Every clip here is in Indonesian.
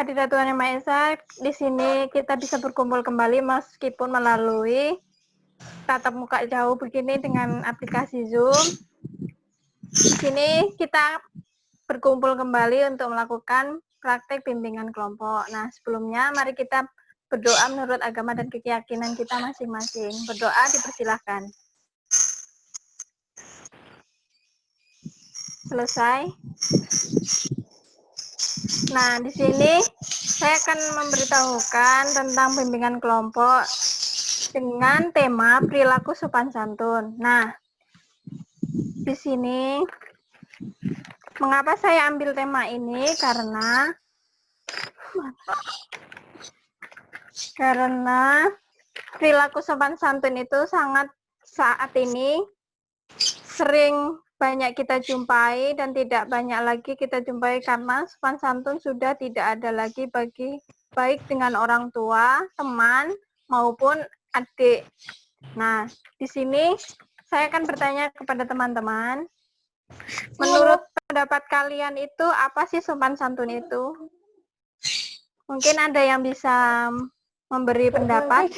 Hadirat Tuhan Yang Maha Esa, di sini kita bisa berkumpul kembali meskipun melalui tatap muka jauh begini dengan aplikasi Zoom. Di sini kita berkumpul kembali untuk melakukan praktek bimbingan kelompok. Nah, sebelumnya mari kita berdoa menurut agama dan keyakinan kita masing-masing. Berdoa dipersilahkan. Selesai. Nah, di sini saya akan memberitahukan tentang bimbingan kelompok dengan tema perilaku sopan santun. Nah, di sini mengapa saya ambil tema ini? Karena perilaku sopan santun itu saat ini sering banyak kita jumpai dan tidak banyak lagi kita jumpai karena sopan santun sudah tidak ada lagi baik dengan orang tua, teman maupun adik. Nah, di sini saya akan bertanya kepada teman-teman, menurut pendapat kalian itu apa sih sopan santun itu? Mungkin ada yang bisa memberi pendapat.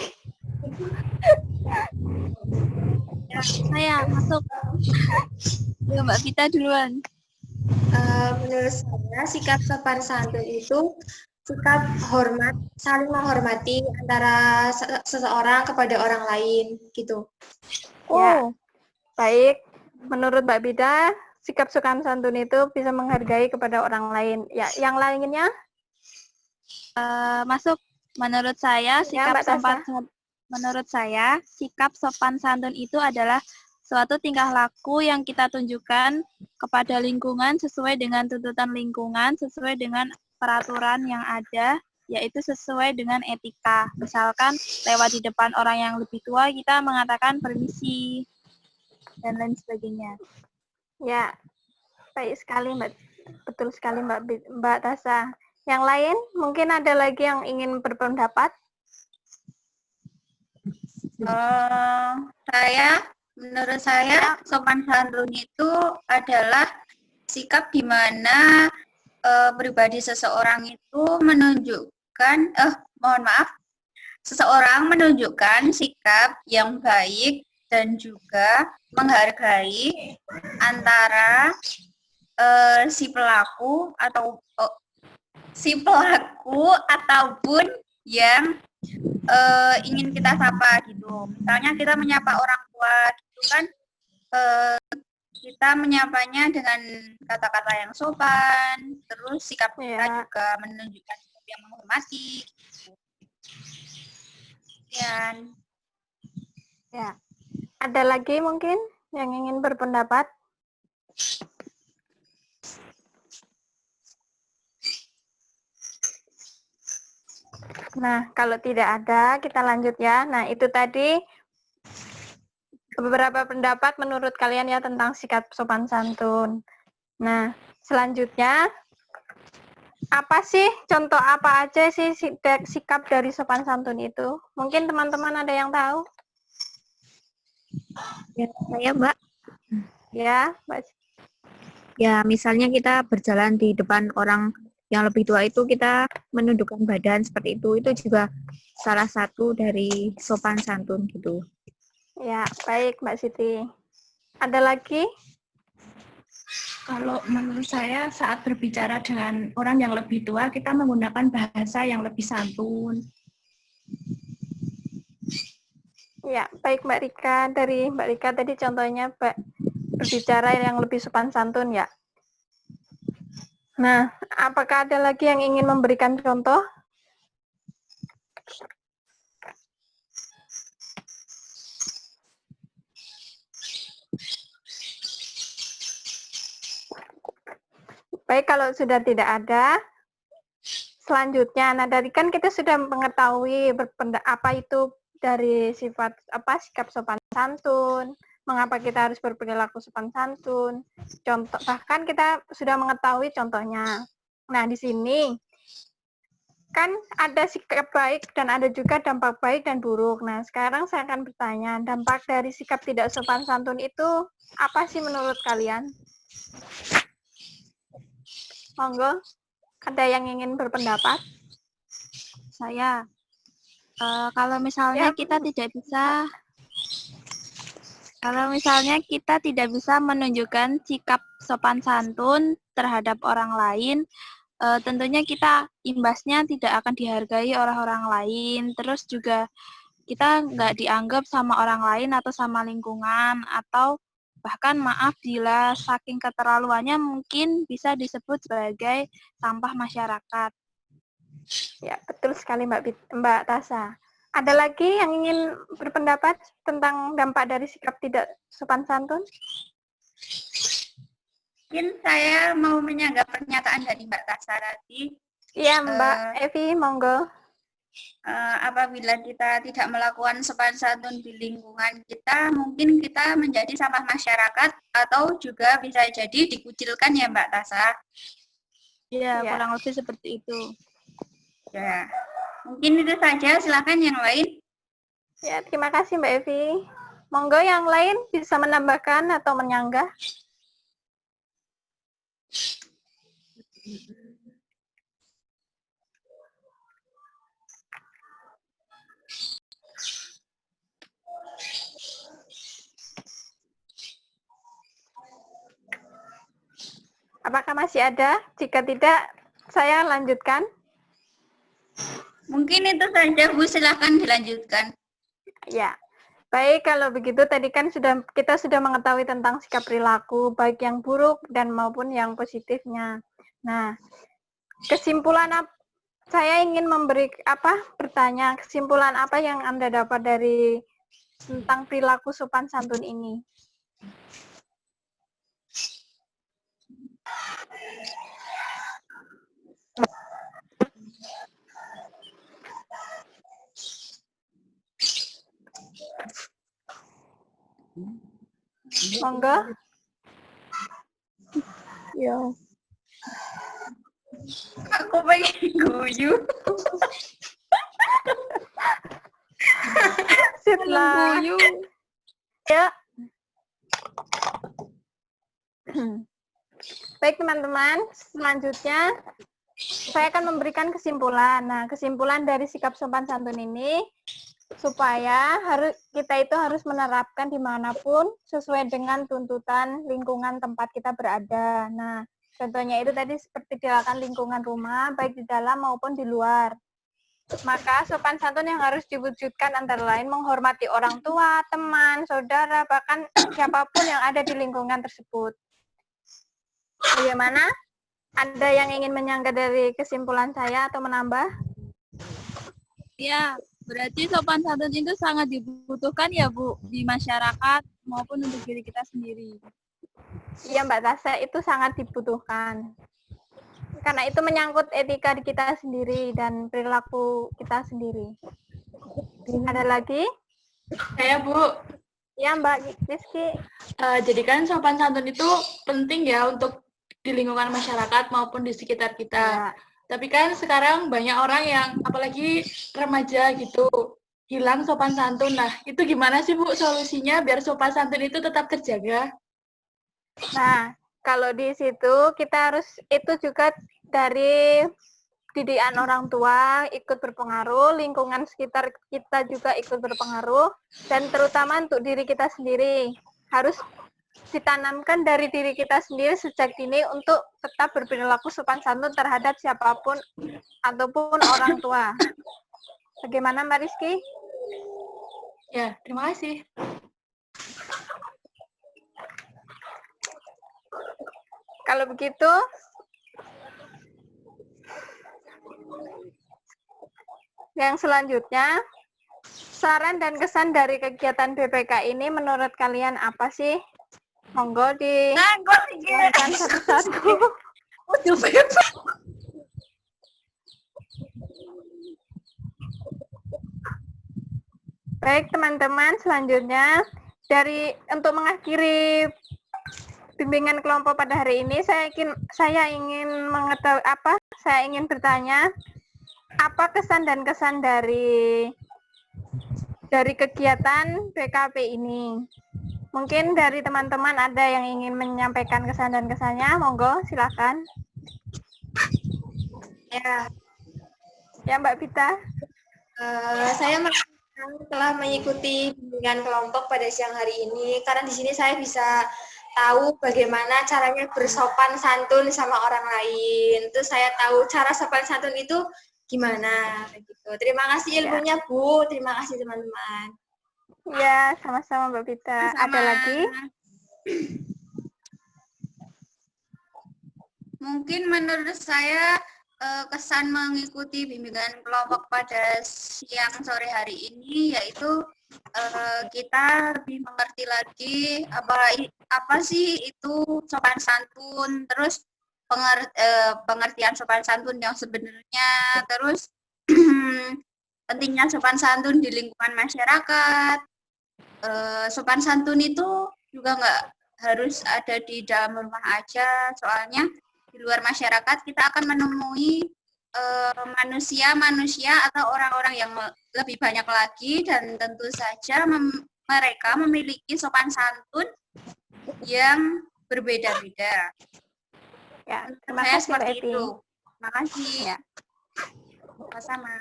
Ya, saya masuk. Ya, Mbak Vita duluan. Menurut saya sikap sopan santun itu sikap hormat, saling menghormati antara seseorang kepada orang lain gitu. Ya, baik. Menurut Mbak Bida, sikap sopan santun itu bisa menghargai kepada orang lain. Ya, yang lainnya? Masuk. Menurut saya sikap sopan santun itu adalah suatu tingkah laku yang kita tunjukkan kepada lingkungan sesuai dengan tuntutan lingkungan, sesuai dengan peraturan yang ada, yaitu sesuai dengan etika. Misalkan lewat di depan orang yang lebih tua, kita mengatakan permisi, dan lain sebagainya. Ya, baik sekali Mbak. Betul sekali Mbak Tasa. Yang lain, mungkin ada lagi yang ingin berpendapat? Menurut saya sopan santun itu adalah sikap di mana pribadi seseorang itu seseorang menunjukkan sikap yang baik dan juga menghargai antara si pelaku ataupun yang ingin kita sapa gitu. Misalnya kita menyapa orang tua gitu kan, kita menyapanya dengan kata-kata yang sopan, terus sikap kita juga menunjukkan sikap yang menghormati. Gitu. Ya, ada lagi mungkin yang ingin berpendapat? Nah, kalau tidak ada, kita lanjut ya. Nah, itu tadi beberapa pendapat menurut kalian ya tentang sikap sopan santun. Nah, selanjutnya, apa sih, contoh apa aja sih sikap dari sopan santun itu? Mungkin teman-teman ada yang tahu? Ya, saya Mbak. Ya, Mbak. Ya, misalnya kita berjalan di depan orang yang lebih tua itu kita menundukkan badan seperti itu juga salah satu dari sopan santun gitu. Ya, baik Mbak Siti. Ada lagi? Kalau menurut saya saat berbicara dengan orang yang lebih tua kita menggunakan bahasa yang lebih santun. Ya, baik Mbak Rika. Dari Mbak Rika tadi contohnya berbicara yang lebih sopan santun ya. Nah, apakah ada lagi yang ingin memberikan contoh? Baik, kalau sudah tidak ada, selanjutnya, nah dari kan kita sudah mengetahui apa itu dari sikap sopan santun, mengapa kita harus berperilaku sopan santun, contoh bahkan kita sudah mengetahui contohnya. Nah di sini kan ada sikap baik dan ada juga dampak baik dan buruk. Nah sekarang saya akan bertanya, dampak dari sikap tidak sopan santun itu apa sih menurut kalian? Monggo. Ada yang ingin berpendapat? Saya, kalau misalnya Ya. kita tidak bisa, kalau misalnya kita tidak bisa menunjukkan sikap sopan santun terhadap orang lain, tentunya kita imbasnya tidak akan dihargai oleh orang lain. Terus juga kita nggak dianggap sama orang lain atau sama lingkungan, atau bahkan maaf bila saking keterlaluannya mungkin bisa disebut sebagai sampah masyarakat. Ya, betul sekali Mbak Tasa. Ada lagi yang ingin berpendapat tentang dampak dari sikap tidak sopan santun? Mungkin saya mau menyanggah pernyataan dari Mbak Tasa tadi. Iya, Mbak Evi, monggo. Apabila kita tidak melakukan sopan santun di lingkungan kita, mungkin kita menjadi sampah masyarakat atau juga bisa jadi dikucilkan ya Mbak Tasa. Ya, Ya. kurang lebih seperti itu. Ya, mungkin itu saja. Silakan yang lain. Ya, terima kasih Mbak Evi. Monggo yang lain bisa menambahkan atau menyanggah. Apakah masih ada? Jika tidak, saya lanjutkan. Mungkin itu saja Bu, silakan dilanjutkan. Ya, baik kalau begitu tadi kan kita sudah mengetahui tentang sikap perilaku baik yang buruk dan maupun yang positifnya. Nah, kesimpulan saya ingin bertanya kesimpulan apa yang Anda dapat dari tentang perilaku sopan santun ini? Monggo. Ya. Aku pengen guyu. Setelah ya. Baik teman-teman, selanjutnya saya akan memberikan kesimpulan. Nah, kesimpulan dari sikap sopan santun ini supaya kita itu harus menerapkan dimanapun sesuai dengan tuntutan lingkungan tempat kita berada. Nah, contohnya itu tadi seperti dilakukan lingkungan rumah, baik di dalam maupun di luar. Maka sopan santun yang harus diwujudkan antara lain menghormati orang tua, teman, saudara, bahkan siapapun yang ada di lingkungan tersebut. Bagaimana? Ada yang ingin menyanggah dari kesimpulan saya atau menambah? Ya, berarti sopan santun itu sangat dibutuhkan ya Bu, di masyarakat maupun untuk diri kita sendiri. Iya Mbak Tasa, itu sangat dibutuhkan. Karena itu menyangkut etika kita sendiri dan perilaku kita sendiri. Ada lagi? Saya Bu, Ya Mbak Rizky. jadi kan sopan santun itu penting ya untuk di lingkungan masyarakat maupun di sekitar kita. Ya. Tapi kan sekarang banyak orang yang apalagi remaja gitu hilang sopan santun. Nah, itu gimana sih Bu solusinya biar sopan santun itu tetap terjaga? Nah, kalau di situ kita harus itu juga dari didikan orang tua ikut berpengaruh, lingkungan sekitar kita juga ikut berpengaruh, dan terutama untuk diri kita sendiri harus ditanamkan dari diri kita sendiri sejak dini untuk tetap berperilaku sopan santun terhadap siapapun ataupun orang tua. Bagaimana Mbak Rizky? Ya, terima kasih. Kalau begitu, yang selanjutnya, saran dan kesan dari kegiatan BPK ini menurut kalian apa sih? Monggo dijelaskan satu-satu. Baik teman-teman, selanjutnya untuk mengakhiri bimbingan kelompok pada hari ini, saya ingin bertanya apa kesan dan kesan dari kegiatan BKP ini. Mungkin dari teman-teman ada yang ingin menyampaikan kesan dan kesannya, monggo silakan. Ya, Ya, Mbak Vita. saya telah mengikuti bimbingan kelompok pada siang hari ini karena di sini saya bisa tahu bagaimana caranya bersopan santun sama orang lain. Terus saya tahu cara sopan santun itu gimana gitu. Terima kasih ilmunya, Bu. Terima kasih teman-teman. Ya, sama-sama Mbak Vita. Ada Sama. lagi? Mungkin menurut saya kesan mengikuti bimbingan kelompok pada siang sore hari ini yaitu kita lebih mengerti lagi apa sih itu sopan santun, terus pengertian sopan santun yang sebenarnya, terus pentingnya sopan santun di lingkungan masyarakat. Sopan santun itu juga nggak harus ada di dalam rumah aja, soalnya di luar masyarakat kita akan menemui manusia-manusia atau orang-orang yang lebih banyak lagi, dan tentu saja mereka memiliki sopan santun yang berbeda-beda. Ya, Menurut terima saya kasih seperti Mbak Eti. itu. Terima kasih. Ya. Sama-sama.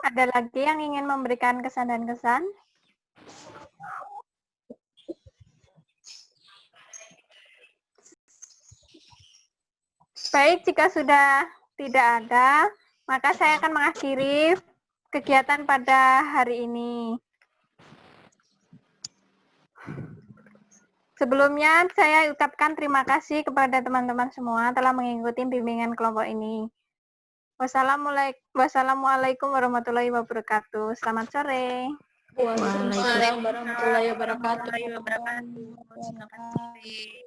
Ada lagi yang ingin memberikan kesan dan kesan? Baik, jika sudah tidak ada, maka saya akan mengakhiri kegiatan pada hari ini. Sebelumnya, saya ucapkan terima kasih kepada teman-teman semua telah mengikuti bimbingan kelompok ini. Wassalamualaikum warahmatullahi wabarakatuh. Selamat sore. Waalaikumsalam warahmatullahi wabarakatuh. Terima kasih.